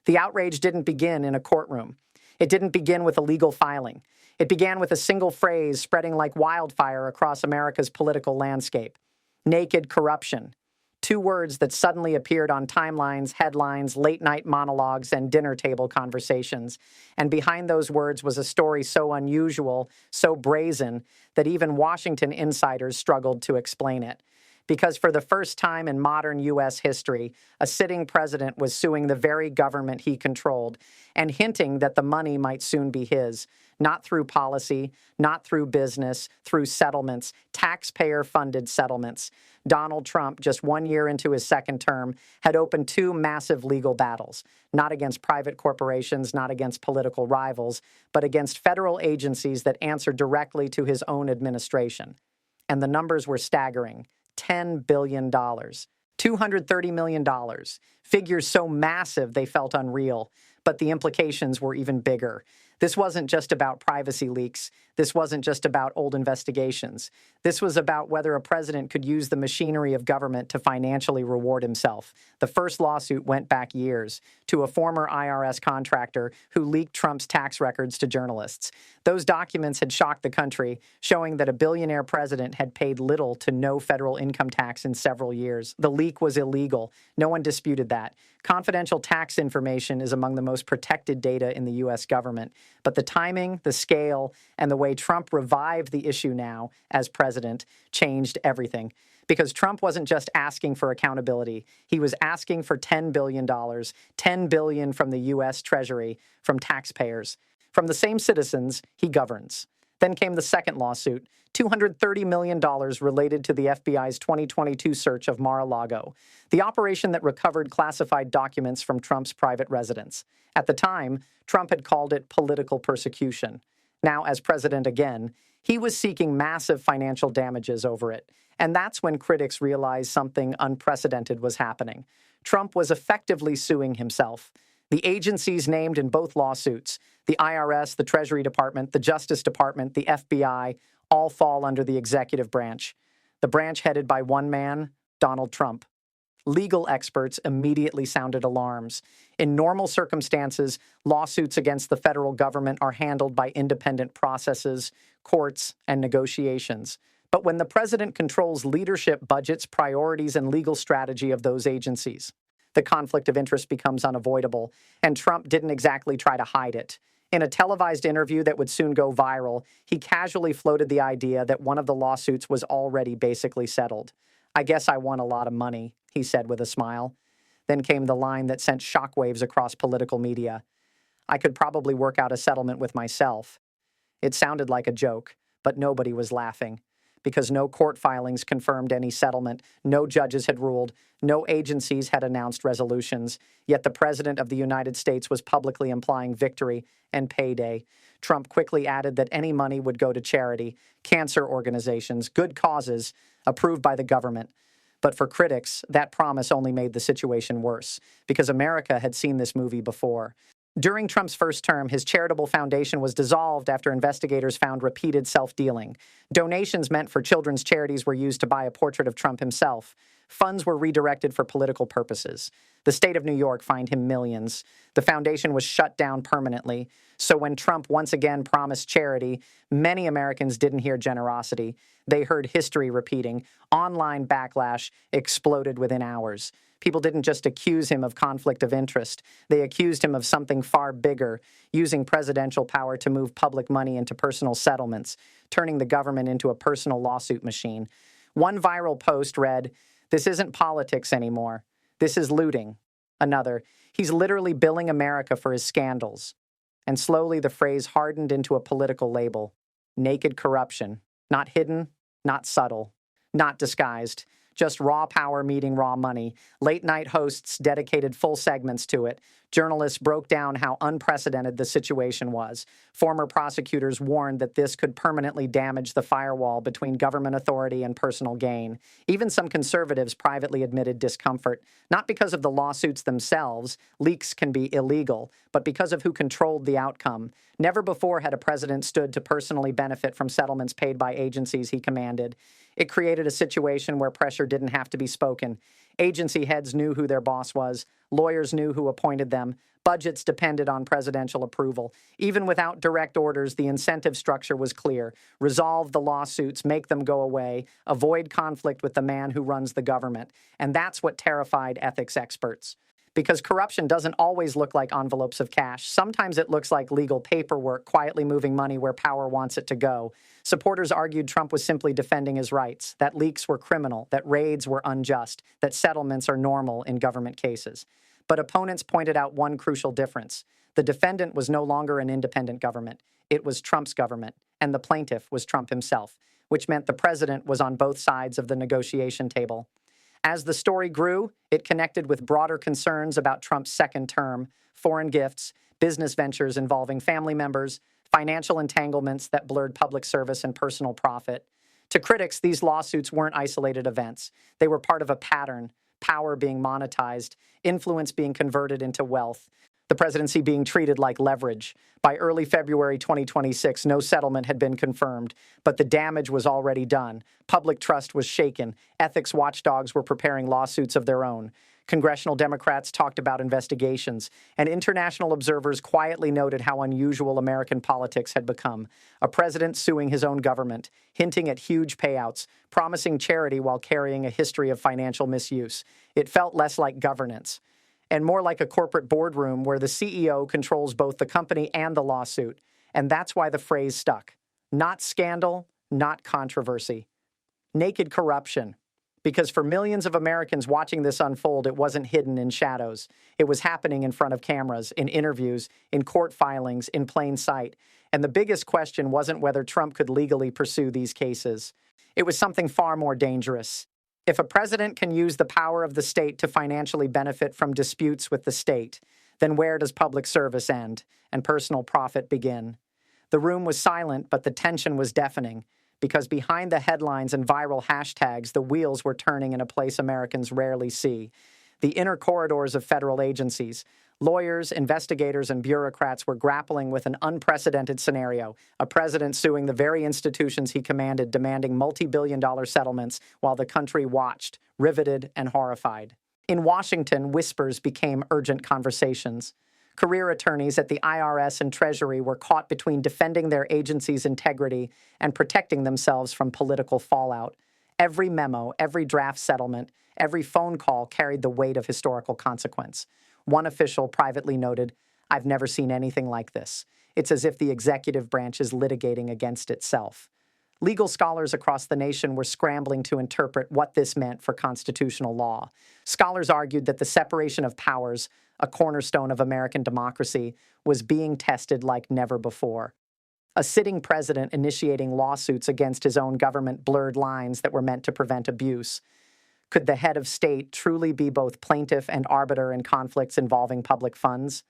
The outrage didn't begin in a courtroom. It didn't begin with a legal filing. It began with a single phrase spreading like wildfire across America's political landscape: naked corruption. Two words that suddenly appeared on timelines, headlines, late-night monologues, and dinner table conversations. And behind those words was a story so unusual, so brazen, that even Washington insiders struggled to explain it. Because for the first time in modern U.S. history, a sitting president was suing the very government he controlled and hinting that the money might soon be his, not through policy, not through business, through settlements, taxpayer-funded settlements. Donald Trump, just 1 year into his second term, had opened two massive legal battles, not against private corporations, not against political rivals, but against federal agencies that answered directly to his own administration. And the numbers were staggering. $10 billion, $230 million, figures so massive they felt unreal, but the implications were even bigger. This wasn't just about privacy leaks. This wasn't just about old investigations. This was about whether a president could use the machinery of government to financially reward himself. The first lawsuit went back years to a former IRS contractor who leaked Trump's tax records to journalists. Those documents had shocked the country, showing that a billionaire president had paid little to no federal income tax in several years. The leak was illegal. No one disputed that. Confidential tax information is among the most protected data in the U.S. government. But the timing, the scale, and the way Trump revived the issue now as president changed everything. Because Trump wasn't just asking for accountability. He was asking for $10 billion, $10 billion from the U.S. Treasury, from taxpayers, from the same citizens he governs. Then came the second lawsuit, $230 million related to the FBI's 2022 search of Mar-a-Lago, the operation that recovered classified documents from Trump's private residence. At the time, Trump had called it political persecution. Now, as president again, he was seeking massive financial damages over it. And that's when critics realized something unprecedented was happening. Trump was effectively suing himself. The agencies named in both lawsuits, the IRS, the Treasury Department, the Justice Department, the FBI, all fall under the executive branch. The branch headed by one man, Donald Trump. Legal experts immediately sounded alarms. In normal circumstances, lawsuits against the federal government are handled by independent processes, courts, and negotiations. But when the president controls leadership, budgets, priorities, and legal strategy of those agencies, the conflict of interest becomes unavoidable, and Trump didn't exactly try to hide it. In a televised interview that would soon go viral, he casually floated the idea that one of the lawsuits was already basically settled. "I guess I won a lot of money," he said with a smile. Then came the line that sent shockwaves across political media. "I could probably work out a settlement with myself." It sounded like a joke, but nobody was laughing. Because no court filings confirmed any settlement, no judges had ruled, no agencies had announced resolutions, yet the President of the United States was publicly implying victory and payday. Trump quickly added that any money would go to charity, cancer organizations, good causes, approved by the government. But for critics, that promise only made the situation worse, because America had seen this movie before. During Trump's first term, his charitable foundation was dissolved after investigators found repeated self-dealing. Donations meant for children's charities were used to buy a portrait of Trump himself. Funds were redirected for political purposes. The state of New York fined him millions. The foundation was shut down permanently. So when Trump once again promised charity, many Americans didn't hear generosity. They heard history repeating. Online backlash exploded within hours. People didn't just accuse him of conflict of interest. They accused him of something far bigger, using presidential power to move public money into personal settlements, turning the government into a personal lawsuit machine. One viral post read, "This isn't politics anymore. This is looting." Another, "He's literally billing America for his scandals." And slowly the phrase hardened into a political label. Naked corruption. Not hidden, not subtle, not disguised. Just raw power meeting raw money. Late-night hosts dedicated full segments to it. Journalists broke down how unprecedented the situation was. Former prosecutors warned that this could permanently damage the firewall between government authority and personal gain. Even some conservatives privately admitted discomfort, not because of the lawsuits themselves, leaks can be illegal, but because of who controlled the outcome. Never before had a president stood to personally benefit from settlements paid by agencies he commanded. It created a situation where pressure didn't have to be spoken. Agency heads knew who their boss was. Lawyers knew who appointed them. Budgets depended on presidential approval. Even without direct orders, the incentive structure was clear. Resolve the lawsuits, make them go away, avoid conflict with the man who runs the government. And that's what terrified ethics experts. Because corruption doesn't always look like envelopes of cash. Sometimes it looks like legal paperwork, quietly moving money where power wants it to go. Supporters argued Trump was simply defending his rights, that leaks were criminal, that raids were unjust, that settlements are normal in government cases. But opponents pointed out one crucial difference. The defendant was no longer an independent government. It was Trump's government, and the plaintiff was Trump himself, which meant the president was on both sides of the negotiation table. As the story grew, it connected with broader concerns about Trump's second term, foreign gifts, business ventures involving family members, financial entanglements that blurred public service and personal profit. To critics, these lawsuits weren't isolated events. They were part of a pattern, power being monetized, influence being converted into wealth, the presidency being treated like leverage. By early February 2026, no settlement had been confirmed, but the damage was already done. Public trust was shaken. Ethics watchdogs were preparing lawsuits of their own. Congressional Democrats talked about investigations, and international observers quietly noted how unusual American politics had become. A president suing his own government, hinting at huge payouts, promising charity while carrying a history of financial misuse. It felt less like governance and more like a corporate boardroom where the CEO controls both the company and the lawsuit. And that's why the phrase stuck. Not scandal, not controversy. Naked corruption. Because for millions of Americans watching this unfold, it wasn't hidden in shadows. It was happening in front of cameras, in interviews, in court filings, in plain sight. And the biggest question wasn't whether Trump could legally pursue these cases. It was something far more dangerous. If a president can use the power of the state to financially benefit from disputes with the state, then where does public service end and personal profit begin? The room was silent, but the tension was deafening. Because behind the headlines and viral hashtags, the wheels were turning in a place Americans rarely see. The inner corridors of federal agencies. Lawyers, investigators, and bureaucrats were grappling with an unprecedented scenario, a president suing the very institutions he commanded, demanding multi-billion-dollar settlements while the country watched, riveted and horrified. In Washington, whispers became urgent conversations. Career attorneys at the IRS and Treasury were caught between defending their agency's integrity and protecting themselves from political fallout. Every memo, every draft settlement, every phone call carried the weight of historical consequence. One official privately noted, "I've never seen anything like this. It's as if the executive branch is litigating against itself." Legal scholars across the nation were scrambling to interpret what this meant for constitutional law. Scholars argued that the separation of powers, a cornerstone of American democracy, was being tested like never before. A sitting president initiating lawsuits against his own government blurred lines that were meant to prevent abuse. Could the head of state truly be both plaintiff and arbiter in conflicts involving public funds?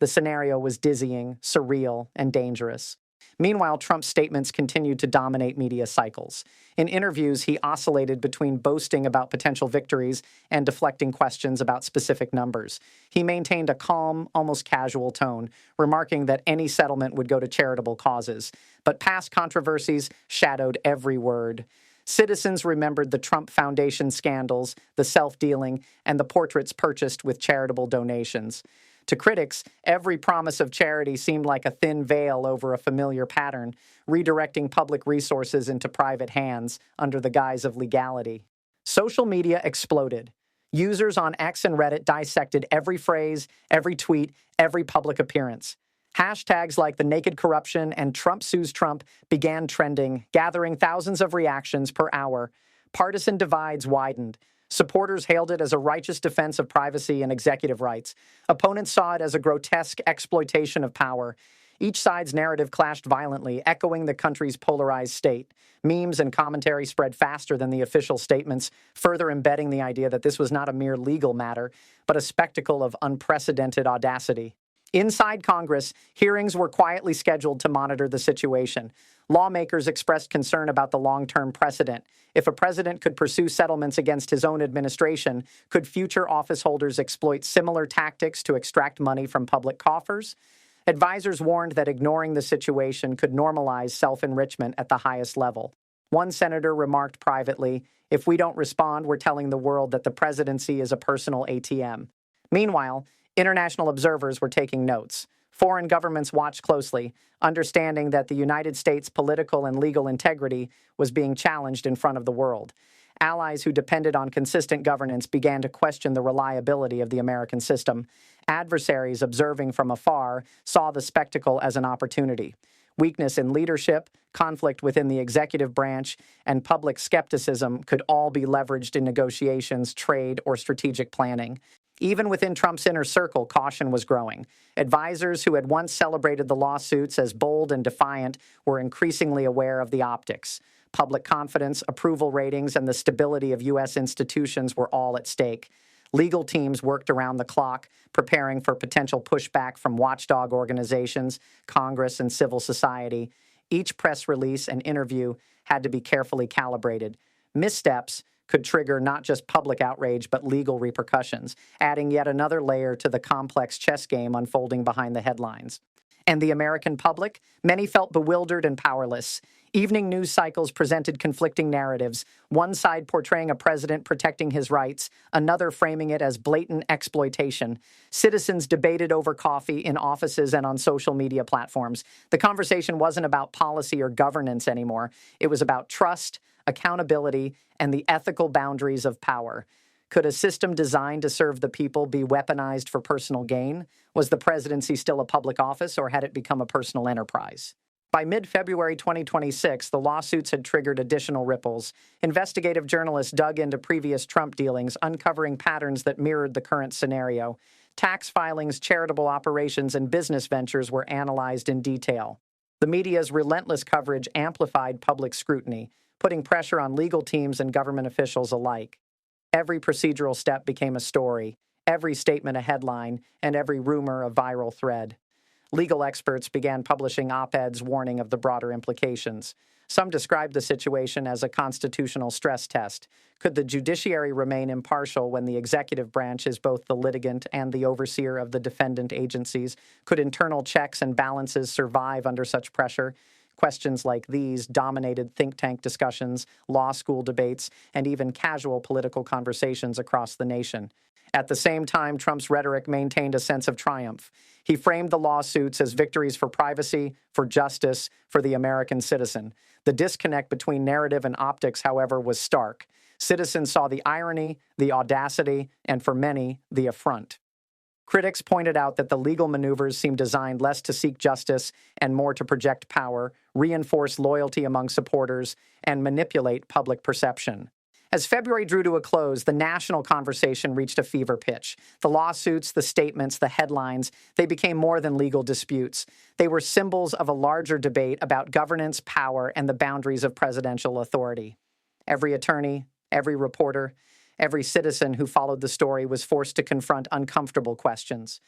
The scenario was dizzying, surreal, and dangerous. Meanwhile, Trump's statements continued to dominate media cycles. In interviews, he oscillated between boasting about potential victories and deflecting questions about specific numbers. He maintained a calm, almost casual tone, remarking that any settlement would go to charitable causes. But past controversies shadowed every word. Citizens remembered the Trump Foundation scandals, the self-dealing, and the portraits purchased with charitable donations. To critics, every promise of charity seemed like a thin veil over a familiar pattern, redirecting public resources into private hands under the guise of legality. Social media exploded. Users on X and Reddit dissected every phrase, every tweet, every public appearance. Hashtags like the naked corruption and Trump sues Trump began trending, gathering thousands of reactions per hour. Partisan divides widened. Supporters hailed it as a righteous defense of privacy and executive rights. Opponents saw it as a grotesque exploitation of power. Each side's narrative clashed violently, echoing the country's polarized state. Memes and commentary spread faster than the official statements, further embedding the idea that this was not a mere legal matter, but a spectacle of unprecedented audacity. Inside Congress, hearings were quietly scheduled to monitor the situation. Lawmakers expressed concern about the long-term precedent. If a president could pursue settlements against his own administration, could future office holders exploit similar tactics to extract money from public coffers? Advisors warned that ignoring the situation could normalize self-enrichment at the highest level. One senator remarked privately, "If we don't respond, we're telling the world that the presidency is a personal ATM." Meanwhile, International observers were taking notes. Foreign governments watched closely, understanding that the United States' political and legal integrity was being challenged in front of the world. Allies who depended on consistent governance began to question the reliability of the American system. Adversaries observing from afar saw the spectacle as an opportunity. Weakness in leadership, conflict within the executive branch, and public skepticism could all be leveraged in negotiations, trade, or strategic planning. Even within Trump's inner circle, caution was growing. Advisors who had once celebrated the lawsuits as bold and defiant were increasingly aware of the optics. Public confidence, approval ratings, and the stability of U.S. institutions were all at stake. Legal teams worked around the clock, preparing for potential pushback from watchdog organizations, Congress, and civil society. Each press release and interview had to be carefully calibrated. Missteps could trigger not just public outrage, but legal repercussions, adding yet another layer to the complex chess game unfolding behind the headlines. And the American public? Many felt bewildered and powerless. Evening news cycles presented conflicting narratives, one side portraying a president protecting his rights, another framing it as blatant exploitation. Citizens debated over coffee in offices and on social media platforms. The conversation wasn't about policy or governance anymore. It was about trust, accountability, and the ethical boundaries of power. Could a system designed to serve the people be weaponized for personal gain? Was the presidency still a public office, or had it become a personal enterprise? By mid-February 2026, the lawsuits had triggered additional ripples. Investigative journalists dug into previous Trump dealings, uncovering patterns that mirrored the current scenario. Tax filings, charitable operations, and business ventures were analyzed in detail. The media's relentless coverage amplified public scrutiny, putting pressure on legal teams and government officials alike. Every procedural step became a story, every statement a headline, and every rumor a viral thread. Legal experts began publishing op-eds warning of the broader implications. Some described the situation as a constitutional stress test. Could the judiciary remain impartial when the executive branch is both the litigant and the overseer of the defendant agencies? Could internal checks and balances survive under such pressure? Questions like these dominated think tank discussions, law school debates, and even casual political conversations across the nation. At the same time, Trump's rhetoric maintained a sense of triumph. He framed the lawsuits as victories for privacy, for justice, for the American citizen. The disconnect between narrative and optics, however, was stark. Citizens saw the irony, the audacity, and for many, the affront. Critics pointed out that the legal maneuvers seemed designed less to seek justice and more to project power, reinforce loyalty among supporters, and manipulate public perception. As February drew to a close, the national conversation reached a fever pitch. The lawsuits, the statements, the headlines, they became more than legal disputes. They were symbols of a larger debate about governance, power, and the boundaries of presidential authority. Every attorney, every reporter, every citizen who followed the story was forced to confront uncomfortable questions.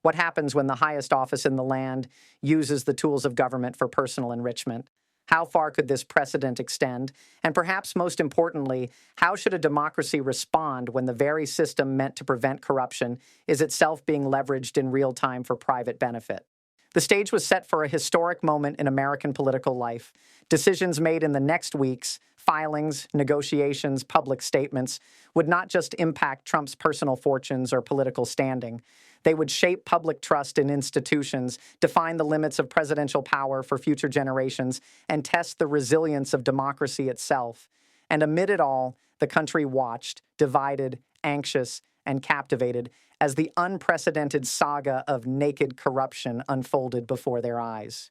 What happens when the highest office in the land uses the tools of government for personal enrichment? How far could this precedent extend? And perhaps most importantly, how should a democracy respond when the very system meant to prevent corruption is itself being leveraged in real time for private benefit? The stage was set for a historic moment in American political life. Decisions made in the next weeks, filings, negotiations, public statements, would not just impact Trump's personal fortunes or political standing. They would shape public trust in institutions, define the limits of presidential power for future generations, and test the resilience of democracy itself. And amid it all, the country watched, divided, anxious, and captivated as the unprecedented saga of naked corruption unfolded before their eyes.